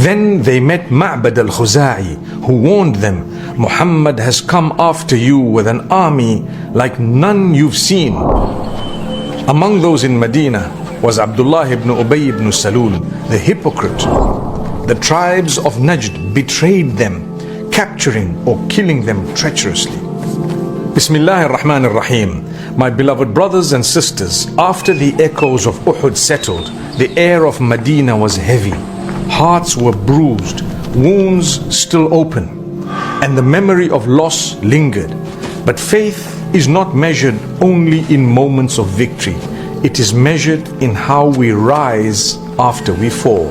Then they met Ma'bad al-Khuza'i, who warned them, Muhammad has come after you with an army like none you've seen. Among those in Medina was Abdullah ibn Ubay ibn Salul, the hypocrite. The tribes of Najd betrayed them, capturing or killing them treacherously. Bismillahir Rahmanir Rahim. My beloved brothers and sisters, after the echoes of Uhud settled, the air of Medina was heavy. Hearts were bruised, wounds still open, and the memory of loss lingered. But faith is not measured only in moments of victory. It is measured in how we rise after we fall.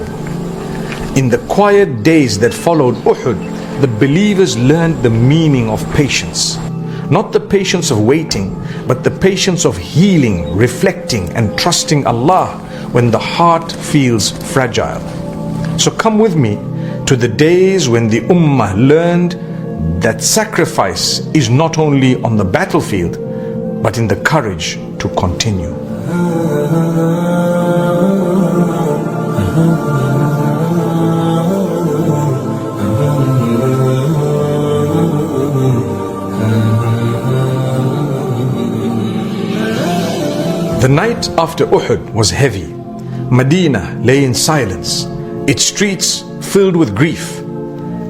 In the quiet days that followed Uhud, the believers learned the meaning of patience. Not the patience of waiting, but the patience of healing, reflecting and trusting Allah when the heart feels fragile. So come with me to the days when the Ummah learned that sacrifice is not only on the battlefield, but in the courage to continue. The night after Uhud was heavy. Medina lay in silence, its streets filled with grief,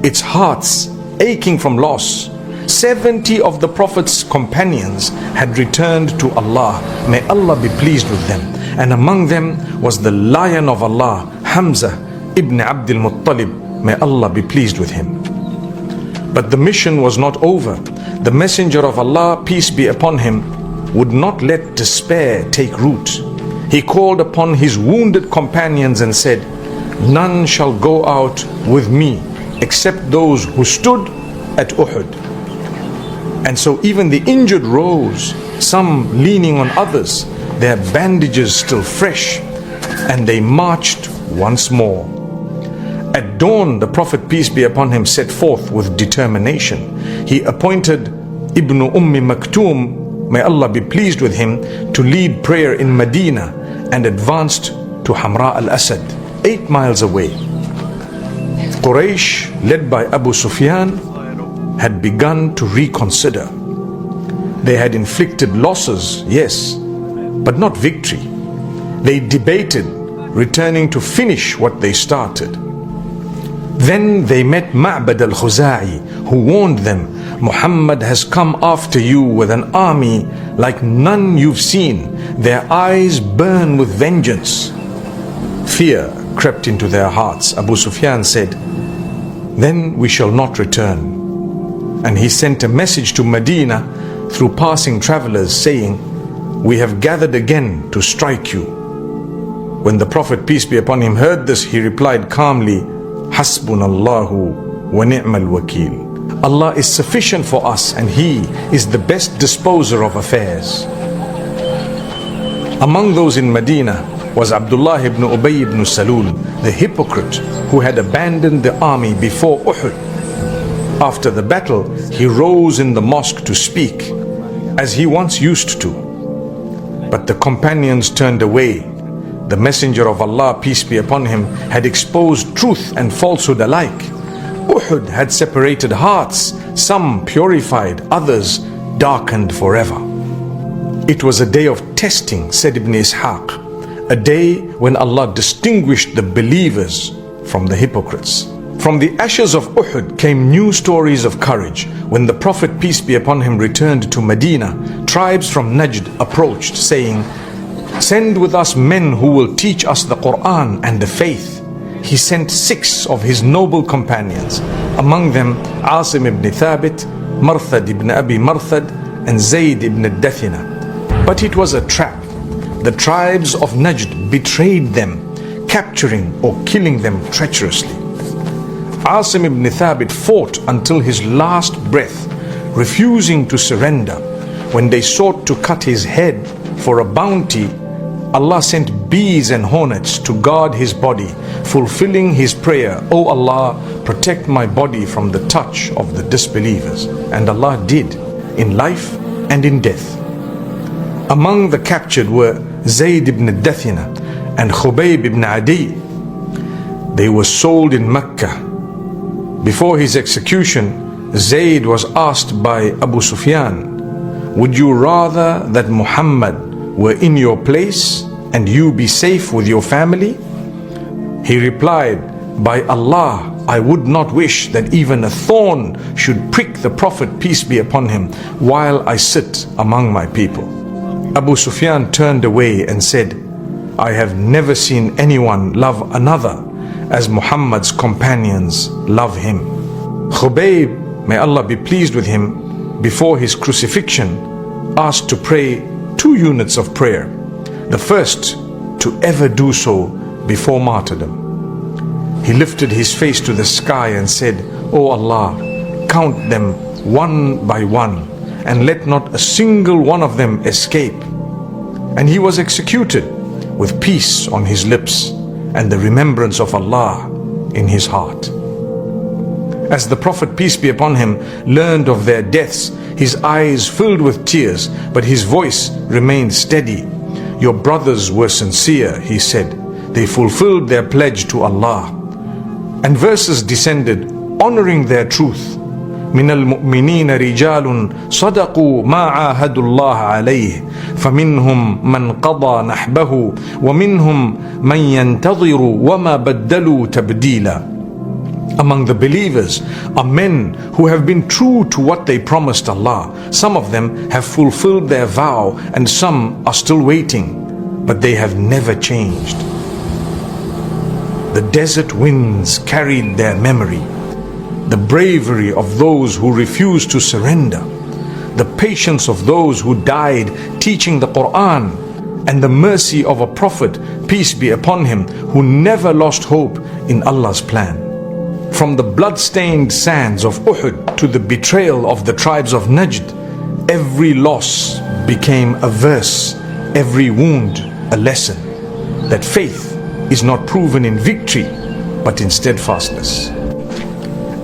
its hearts aching from loss. 70 of the Prophet's companions had returned to Allah. May Allah be pleased with them. And among them was the Lion of Allah, Hamza ibn Abdul-Muttalib. May Allah be pleased with him. But the mission was not over. The Messenger of Allah, peace be upon him, would not let despair take root. He called upon his wounded companions and said, none shall go out with me except those who stood at Uhud. And so even the injured rose, some leaning on others, their bandages still fresh, and they marched once more. At dawn, the Prophet, peace be upon him, set forth with determination. He appointed Ibn Maktoum, may Allah be pleased with him, to lead prayer in Medina, and advanced to Hamra al-Asad, 8 miles away. Quraysh, led by Abu Sufyan, had begun to reconsider. They had inflicted losses, yes, but not victory. They debated returning to finish what they started. Then they met Ma'bad al-Khuza'i, who warned them, Muhammad has come after you with an army like none you've seen. Their eyes burn with vengeance. Fear crept into their hearts. Abu Sufyan said, then we shall not return. And he sent a message to Medina through passing travelers, saying, we have gathered again to strike you. When the Prophet, peace be upon him, heard this, he replied calmly, Hasbunallahu wa ni'mal wakil. Allah is sufficient for us, and He is the best disposer of affairs. Among those in Medina was Abdullah ibn Ubay ibn Salul, the hypocrite who had abandoned the army before Uhud. After the battle, he rose in the mosque to speak, as he once used to. But the companions turned away. The Messenger of Allah, peace be upon him, had exposed truth and falsehood alike. Uhud had separated hearts, some purified, others darkened forever. It was a day of testing, said Ibn Ishaq, a day when Allah distinguished the believers from the hypocrites. From the ashes of Uhud came new stories of courage. When the Prophet, peace be upon him, returned to Medina, tribes from Najd approached, saying, send with us men who will teach us the Quran and the faith. He sent 6 of his noble companions, among them Asim ibn Thabit, Marthad ibn Abi Marthad, and Zayd ibn Dathina. But it was a trap. The tribes of Najd betrayed them, capturing or killing them treacherously. Asim ibn Thabit fought until his last breath, refusing to surrender. When they sought to cut his head for a bounty, Allah sent bees and hornets to guard his body, fulfilling his prayer, O Allah, protect my body from the touch of the disbelievers. And Allah did, in life and in death. Among the captured were Zayd ibn Dathina and Khubayb ibn Adi. They were sold in Mecca. Before his execution, Zayd was asked by Abu Sufyan, "Would you rather that Muhammad were in your place and you be safe with your family?" He replied, "By Allah, I would not wish that even a thorn should prick the Prophet, peace be upon him, while I sit among my people." Abu Sufyan turned away and said, "I have never seen anyone love another as Muhammad's companions love him." Khubayb, may Allah be pleased with him, before his crucifixion, asked to pray 2 units of prayer, the first to ever do so before martyrdom. He lifted his face to the sky and said, "O Allah, count them one by one, and let not a single one of them escape." And he was executed with peace on his lips and the remembrance of Allah in his heart. As the Prophet, peace be upon him, learned of their deaths, his eyes filled with tears, but his voice remained steady. "Your brothers were sincere," he said. "They fulfilled their pledge to Allah." And verses descended honoring their truth. من المؤمنين رجال صدقوا ما عاهدوا الله عليه فمنهم من قضى نحبه ومنهم من ينتظر وما بدلوا تبديلا. Among the believers are men who have been true to what they promised Allah. Some of them have fulfilled their vow and some are still waiting, but they have never changed. The desert winds carried their memory, the bravery of those who refused to surrender, the patience of those who died teaching the Quran, and the mercy of a prophet, peace be upon him, who never lost hope in Allah's plan. From the blood-stained sands of Uhud to the betrayal of the tribes of Najd, every loss became a verse, every wound a lesson, that faith is not proven in victory, but in steadfastness.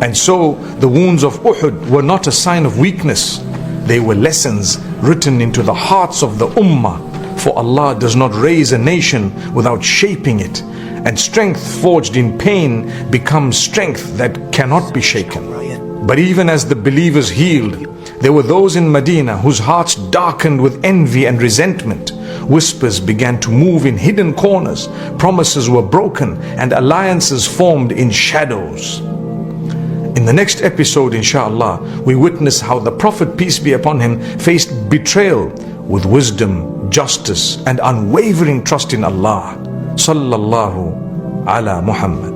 And so the wounds of Uhud were not a sign of weakness. They were lessons written into the hearts of the ummah. For Allah does not raise a nation without shaping it. And strength forged in pain becomes strength that cannot be shaken. But even as the believers healed, there were those in Medina whose hearts darkened with envy and resentment. Whispers began to move in hidden corners. Promises were broken and alliances formed in shadows. In the next episode, inshallah, we witness how the Prophet, peace be upon him, faced betrayal with wisdom, justice, and unwavering trust in Allah. Sallallahu ala Muhammad.